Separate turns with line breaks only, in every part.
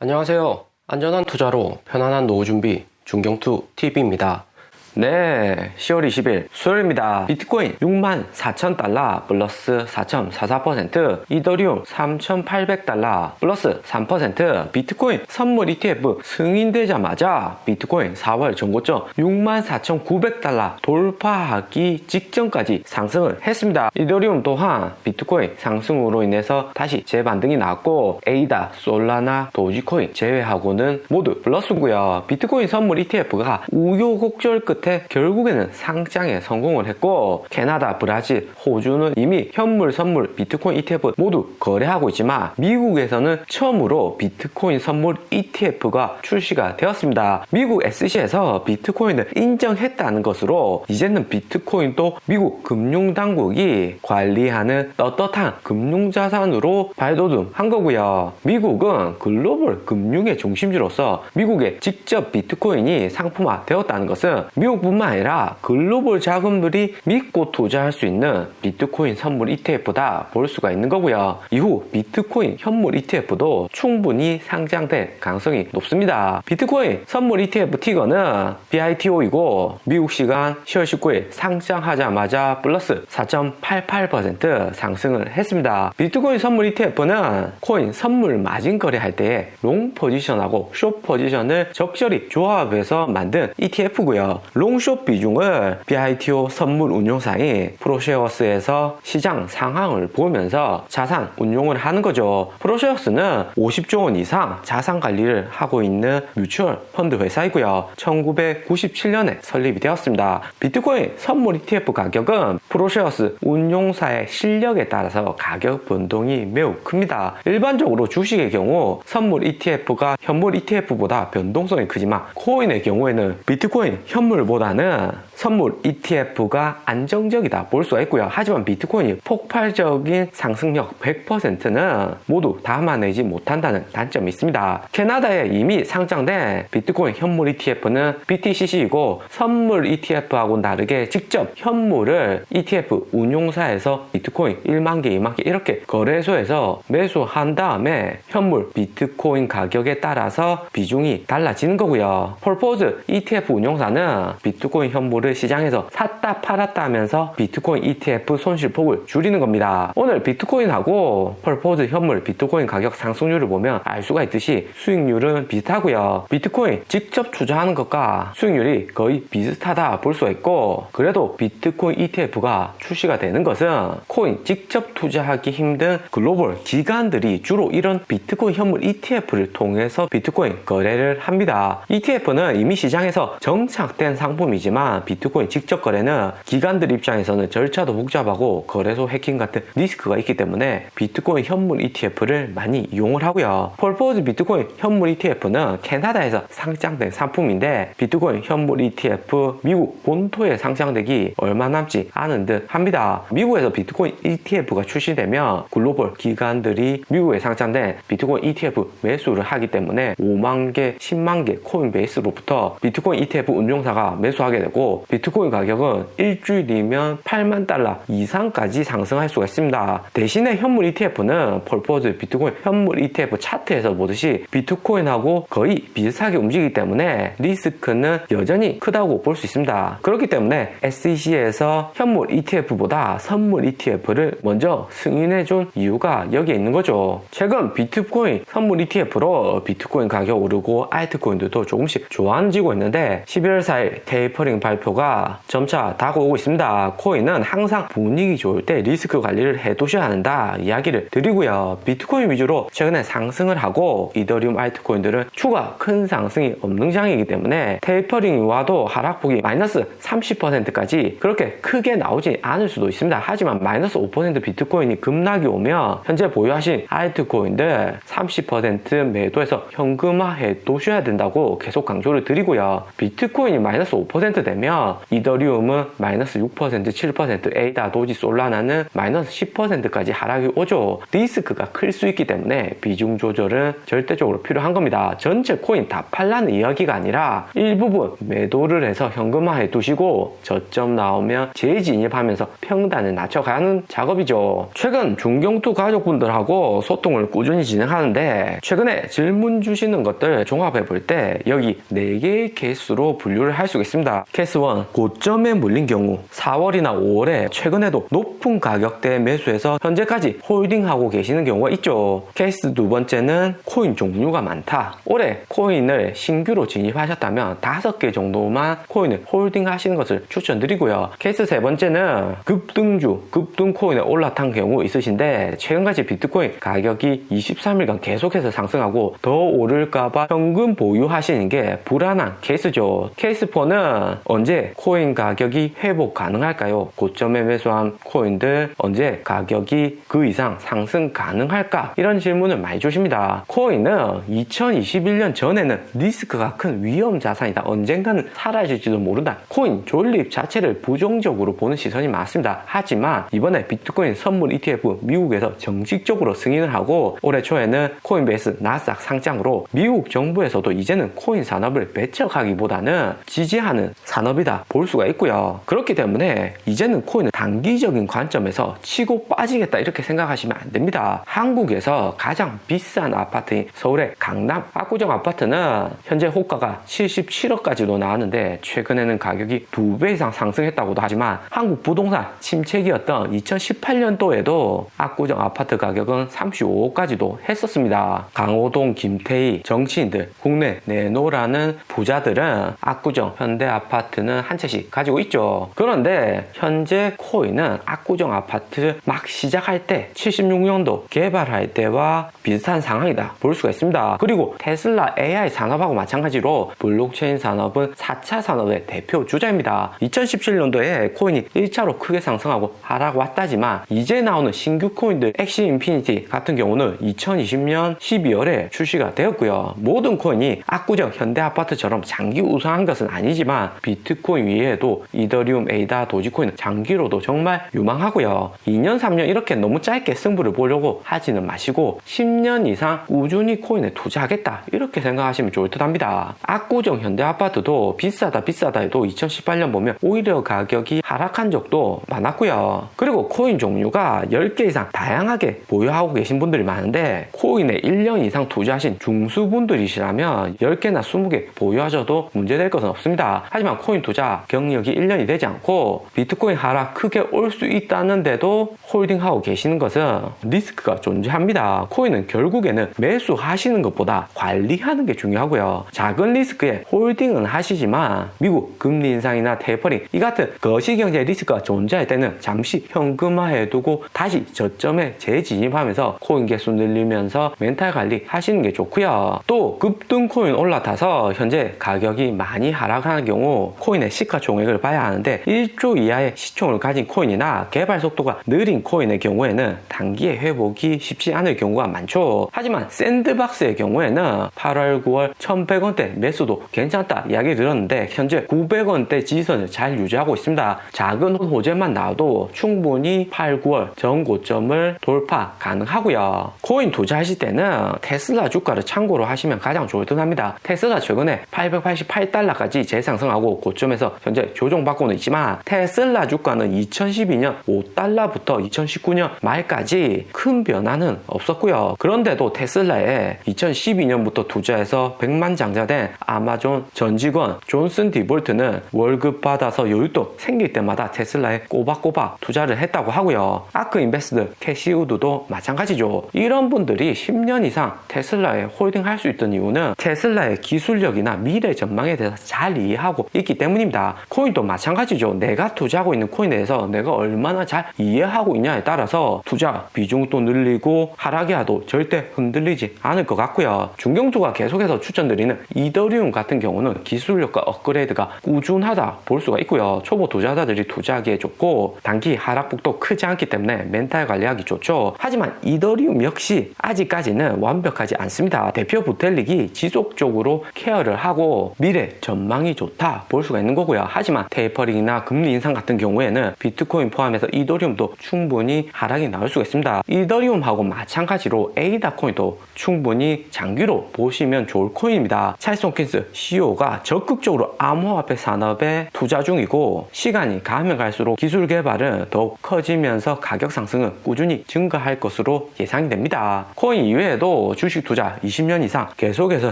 안녕하세요. 안전한 투자로 편안한 노후 준비 중경투 TV입니다. 네, 10월 20일 수요일입니다. 비트코인 64,000달러 플러스 4.44%, 이더리움 3,800달러 플러스 3%, 비트코인 선물 ETF 승인되자마자 비트코인 4월 전고점 64,900달러 돌파하기 직전까지 상승을 했습니다. 이더리움 또한 비트코인 상승으로 인해서 다시 재반등이 나왔고, 에이다, 솔라나, 도지코인 제외하고는 모두 플러스고요. 비트코인 선물 ETF가 우여곡절 끝에 결국에는 상장에 성공을 했고, 캐나다, 브라질, 호주는 이미 현물, 선물, 비트코인 ETF 모두 거래하고 있지만 미국에서는 처음으로 비트코인 선물 ETF가 출시가 되었습니다. 미국 SEC에서 비트코인을 인정했다는 것으로 이제는 비트코인도 미국 금융당국이 관리하는 떳떳한 금융자산으로 발돋움한 거고요. 미국은 글로벌 금융의 중심지로서 미국에 직접 비트코인이 상품화 되었다는 것은 미국뿐만 아니라 글로벌 자금들이 믿고 투자할 수 있는 비트코인 선물 ETF다 볼 수가 있는 거고요. 이후 비트코인 현물 ETF도 충분히 상장될 가능성이 높습니다. 비트코인 선물 ETF 티거는 BITO이고 미국 시간 10월 19일 상장하자마자 플러스 4.88% 상승을 했습니다. 비트코인 선물 ETF는 코인 선물 마진 거래할 때에 롱 포지션하고 숏 포지션을 적절히 조합해서 만든 ETF고요. 롱숏 비중을 BITO 선물 운용사인 프로쉐어스에서 시장 상황을 보면서 자산 운용을 하는 거죠. 프로쉐어스는 50조 원 이상 자산 관리를 하고 있는 뮤추얼 펀드 회사이고요. 1997년에 설립이 되었습니다. 비트코인 선물 ETF 가격은 프로쉐어스 운용사의 실력에 따라서 가격 변동이 매우 큽니다. 일반적으로 주식의 경우 선물 ETF가 현물 ETF보다 변동성이 크지만 코인의 경우에는 비트코인 현물보다는 선물 ETF가 안정적이다 볼 수가 있고요. 하지만 비트코인이 폭발적인 상승력 100%는 모두 담아내지 못한다는 단점이 있습니다. 캐나다에 이미 상장된 비트코인 현물 ETF는 BTCC이고 선물 ETF하고는 다르게 직접 현물을 ETF 운용사에서 비트코인 1만 개, 2만 개 이렇게 거래소에서 매수한 다음에 현물 비트코인 가격에 따라서 비중이 달라지는 거고요. 펄포즈 ETF 운용사는 비트코인 현물을 시장에서 샀다 팔았다 하면서 비트코인 ETF 손실폭을 줄이는 겁니다. 오늘 비트코인하고 펄포즈 현물 비트코인 가격 상승률을 보면 알 수가 있듯이 수익률은 비슷하고요. 비트코인 직접 투자하는 것과 수익률이 거의 비슷하다 볼 수가 있고, 그래도 비트코인 ETF가 출시가 되는 것은 코인 직접 투자하기 힘든 글로벌 기관들이 주로 이런 비트코인 현물 ETF를 통해서 비트코인 거래를 합니다. ETF는 이미 시장에서 정착된 상품이지만 비트코인 직접 거래는 기관들 입장에서는 절차도 복잡하고 거래소 해킹 같은 리스크가 있기 때문에 비트코인 현물 ETF를 많이 이용을 하고요. 펄포즈 비트코인 현물 ETF는 캐나다에서 상장된 상품인데 비트코인 현물 ETF 미국 본토에 상장되기 얼마 남지 않은 듯 합니다. 미국에서 비트코인 ETF가 출시되면 글로벌 기관들이 미국에 상장된 비트코인 ETF 매수를 하기 때문에 5만 개, 10만 개 코인베이스로부터 비트코인 ETF 운용사가 매수하게 되고, 비트코인 가격은 일주일이면 8만 달러 이상까지 상승할 수가 있습니다. 대신에 현물 ETF는 펄포즈 비트코인 현물 ETF 차트에서 보듯이 비트코인하고 거의 비슷하게 움직이기 때문에 리스크는 여전히 크다고 볼 수 있습니다. 그렇기 때문에 SEC에서 현물 ETF보다 선물 ETF를 먼저 승인해준 이유가 여기에 있는 거죠. 최근 비트코인 선물 ETF로 비트코인 가격 오르고 알트코인들도 조금씩 좋아지고 있는데 11월 4일 테이퍼링 발표가 점차 다가오고 있습니다. 코인은 항상 분위기 좋을 때 리스크 관리를 해두셔야 한다 이야기를 드리고요. 비트코인 위주로 최근에 상승을 하고 이더리움 알트코인들은 추가 큰 상승이 없는 장이기 때문에 테이퍼링이 와도 하락폭이 마이너스 30%까지 그렇게 크게 나오지 않을 수도 있습니다. 하지만 마이너스 5% 비트코인이 급락이 오면 현재 보유하신 알트코인들 30% 매도해서 현금화해 두셔야 된다고 계속 강조를 드리고요. 비트코인이 마이너스 5% 되면 보면 이더리움은 마이너스 6%, 7%, 에이다, 도지, 솔라나는 마이너스 10%까지 하락이 오죠. 리스크가 클 수 있기 때문에 비중 조절은 절대적으로 필요한 겁니다. 전체 코인 다 팔라는 이야기가 아니라 일부분 매도를 해서 현금화해 두시고 저점 나오면 재진입하면서 평단을 낮춰가는 작업이죠. 최근 중경투 가족분들하고 소통을 꾸준히 진행하는데 최근에 질문 주시는 것들 종합해 볼 때 여기 4개의 케이스로 분류를 할 수가 있습니다. 케이스 1, 고점에 물린 경우 4월이나 5월에 최근에도 높은 가격대에 매수해서 현재까지 홀딩하고 계시는 경우가 있죠. 케이스 2번째는 코인 종류가 많다. 올해 코인을 신규로 진입하셨다면 5개 정도만 코인을 홀딩하시는 것을 추천드리고요. 케이스 3번째는 급등 코인에 올라탄 경우 있으신데 최근까지 비트코인 가격이 23일간 계속해서 상승하고 더 오를까봐 현금 보유하시는 게 불안한 케이스죠. 케이스 4는 언제 코인 가격이 회복 가능할까요? 고점에 매수한 코인들 언제 가격이 그 이상 상승 가능할까? 이런 질문을 많이 주십니다. 코인은 2021년 전에는 리스크가 큰 위험 자산이다. 언젠가는 사라질지도 모른다. 코인 존립 자체를 부정적으로 보는 시선이 많습니다. 하지만 이번에 비트코인 선물 ETF 미국에서 정식적으로 승인을 하고 올해 초에는 코인베이스 나스닥 상장으로 미국 정부에서도 이제는 코인 산업을 배척하기보다는 지지하는 산업이다 볼 수가 있고요. 그렇기 때문에 이제는 코인을 단기적인 관점에서 치고 빠지겠다 이렇게 생각하시면 안 됩니다. 한국에서 가장 비싼 아파트인 서울의 강남 압구정 아파트는 현재 호가가 77억까지도 나왔는데 최근에는 가격이 2배 이상 상승했다고도 하지만 한국 부동산 침체기였던 2018년도에도 압구정 아파트 가격은 35억까지도 했었습니다. 강호동, 김태희, 정치인들, 국내 내노라는 부자들은 압구정 현대 아파트는 한 채씩 가지고 있죠. 그런데 현재 코인은 압구정 아파트 막 시작할 때 76년도 개발할 때와 비슷한 상황이다 볼 수가 있습니다. 그리고 테슬라 AI 산업하고 마찬가지로 블록체인 산업은 4차 산업의 대표 주자입니다. 2017년도에 코인이 1차로 크게 상승하고 하락 왔다지만 이제 나오는 신규 코인들 엑시 인피니티 같은 경우는 2020년 12월에 출시가 되었고요. 모든 코인이 압구정 현대아파트처럼 장기 우상한 것은 아니지만 비트코인 위에도 이더리움, 에이다, 도지코인은 장기로도 정말 유망하고요. 2년, 3년 이렇게 너무 짧게 승부를 보려고 하지는 마시고 10년 이상 꾸준히 코인에 투자하겠다 이렇게 생각하시면 좋을 듯 합니다. 압구정 현대아파트도 비싸다 해도 2018년 보면 오히려 가격이 하락한 적도 많았고요. 그리고 코인 종류가 10개 이상 다양하게 보유하고 계신 분들이 많은데 코인에 1년 이상 투자하신 중수분들이시라면 10개나 20개 보유하셔도 문제될 것은 없습니다. 하지만 코인 투자 경력이 1년이 되지 않고 비트코인 하락 크게 올 수 있다는데도 홀딩하고 계시는 것은 리스크가 존재합니다. 코인은 결국에는 매수하시는 것보다 관리하는 게 중요하고요. 작은 리스크에 홀딩은 하시지만 미국 금리 인상이나 테이퍼링 이 같은 거시경제 리스크가 존재할 때는 잠시 현금화해두고 다시 저점에 재진입하면서 코인 개수 늘리면서 멘탈 관리 하시는 게 좋고요. 또 급등 코인 올라타서 현재 가격이 많이 하락하는 경우 코인의 시가총액을 봐야 하는데 1조 이하의 시총을 가진 코인이나 개발 속도가 느린 코인의 경우에는 단기에 회복이 쉽지 않을 경우가 많죠. 하지만 샌드박스의 경우에는 8월, 9월 1100원대 매수도 괜찮다 이야기 들었는데 현재 900원대 지지선을 잘 유지하고 있습니다. 작은 호재만 나와도 충분히 8, 9월 전고점을 돌파 가능하고요. 코인 투자하실 때는 테슬라 주가를 참고로 하시면 가장 좋을 듯 합니다. 테슬라 최근에 888달러까지 재상승하고 고점에서 현재 조정받고는 있지만 테슬라 주가는 2012년 5달러부터 2019년 말까지 큰 변화는 없었고요. 그런데도 테슬라에 2012년부터 투자해서 100만 장자된 아마존 전 직원 존슨 디볼트는 월급 받아서 여윳돈 생길 때마다 테슬라에 꼬박꼬박 투자를 했다고 하고요. 아크 인베스트 캐시우드도 마찬가지죠. 이런 분들이 10년 이상 테슬라에 홀딩할 수 있던 이유는 테슬라의 기술력이나 미래 전망에 대해서 잘 이해하고 있기 때문입니다. 코인도 마찬가지죠. 내가 투자하고 있는 코인에 대해서 내가 얼마나 잘 이해하고 있냐에 따라서 투자 비중도 늘리고 하락이 와도 절대 흔들리지 않을 것 같고요. 중경투가 계속해서 추천드리는 이더리움 같은 경우는 기술력과 업그레이드가 꾸준하다 볼 수가 있고요. 초보 투자자들이 투자하기에 좋고 단기 하락폭도 크지 않기 때문에 멘탈 관리하기 좋죠. 하지만 이더리움 역시 아직까지는 완벽하지 않습니다. 대표 부텔릭이 지속적으로 케어를 하고 미래 전망이 좋다 볼 수가 있는 있는 거고요. 하지만 테이퍼링이나 금리 인상 같은 경우에는 비트코인 포함해서 이더리움도 충분히 하락이 나올 수가 있습니다. 이더리움하고 마찬가지로 에이다 코인도 충분히 장기로 보시면 좋을 코인입니다. 찰스 홈킨스 CEO가 적극적으로 암호화폐 산업에 투자 중이고, 시간이 가면 갈수록 기술 개발은 더욱 커지면서 가격 상승은 꾸준히 증가할 것으로 예상이 됩니다. 코인 이외에도 주식 투자 20년 이상 계속해서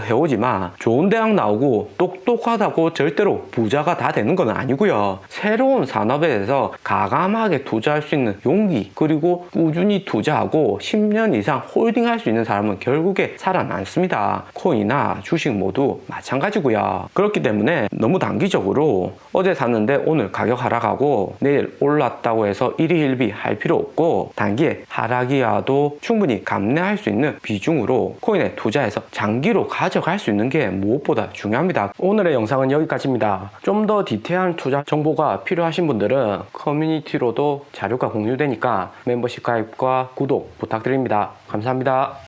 해오지만 좋은 대학 나오고 똑똑하다고 절대로 부자가 다 되는 건 아니고요. 새로운 산업에 대해서 가감하게 투자할 수 있는 용기, 그리고 꾸준히 투자하고 10년 이상 홀딩할 수 있는 사람은 결국에 살아남습니다. 코인이나 주식 모두 마찬가지고요. 그렇기 때문에 너무 단기적으로 어제 샀는데 오늘 가격 하락하고 내일 올랐다고 해서 일희일비 할 필요 없고, 단기에 하락이 와도 충분히 감내할 수 있는 비중으로 코인에 투자해서 장기로 가져갈 수 있는 게 무엇보다 중요합니다. 오늘의 영상은 여기까지입니다. 좀 더 디테일한 투자 정보가 필요하신 분들은 커뮤니티로도 자료가 공유되니까 멤버십 가입과 구독 부탁드립니다. 감사합니다.